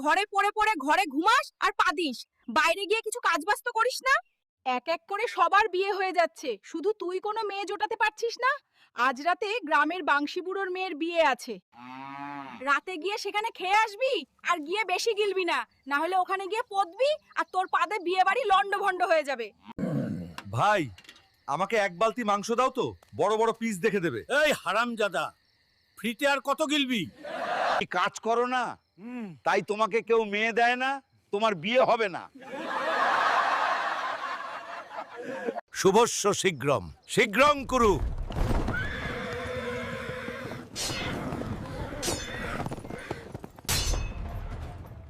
ঘরে পড়ে পড়ে ঘরে ঘুমাস আর পাদিস, বাইরে গিয়ে কিছু কাজ বাজ তো করিস না। এক এক করে সবার বিয়ে হয়ে যাচ্ছে, শুধু তুই কোনো মেয়ে জোটাতে পারছিস না। আজ রাতে গ্রামের বাংশি বুড়োর মেয়ের বিয়ে আছে, রাতে গিয়ে সেখানে খেয়ে আসবি আর গিয়ে বেশি গিলবি না, না হলে ওখানে গিয়ে পদবি আর তোর পাদে বিয়ে বাড়ি লন্ডভন্ড হয়ে যাবে। ভাই, আমাকে এক বালতি মাংস দাও তো, বড় বড় পিস দেখে দেবে। এই হারামজাদা, ফ্রিতে আর কত গিলবি? কাজ করো না, তাই তোমাকে কেউ মেয়ে দেয় না, তোমার বিয়ে হবে না। শুভস্য শীঘ্রম, শীঘ্রং কুরু।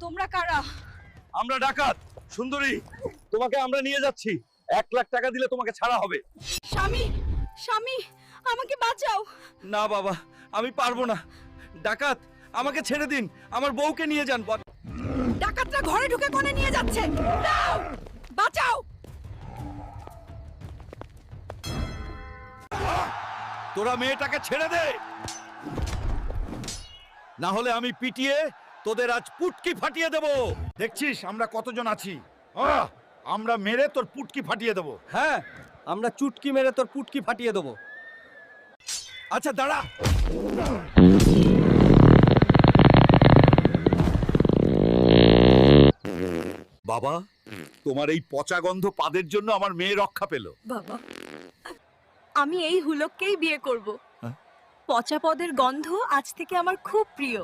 তোমরা কারা? আমরা ডাকাত। সুন্দরী, তোমাকে আমরা নিয়ে যাচ্ছি। 1,00,000 টাকা দিলে তোমাকে ছাড়া হবে। স্বামী, স্বামী, আমাকে বাঁচাও। না বাবা, আমি পারবো না। ডাকাত, আমাকে ছেড়ে দিন, আমার বউকে নিয়ে যান। ডাকাতরা ঘরে ঢুকে কোণে নিয়ে যাচ্ছে, দাও, বাঁচাও। তোরা মেয়েটাকে ছেড়ে দে, না হলে আমি পিটিয়ে তোদের আজ পুটকি ফাটিয়ে দেব। দেখছিস আমরা কতজন আছি? আমরা মেরে তোর পুটকি ফাটিয়ে দেবো। হ্যাঁ, আমরা চুটকি মেরে তোর পুটকি ফাটিয়ে দেবো। আচ্ছা দাঁড়া। বাবা, তোমার এই পচা গন্ধ পাদের জন্য আমার মেয়ে রক্ষা পেল। বাবা, আমি এই হুলককেই বিয়ে করব। হ্যাঁ? পচা পদের গন্ধ আজ থেকে আমার খুব প্রিয়।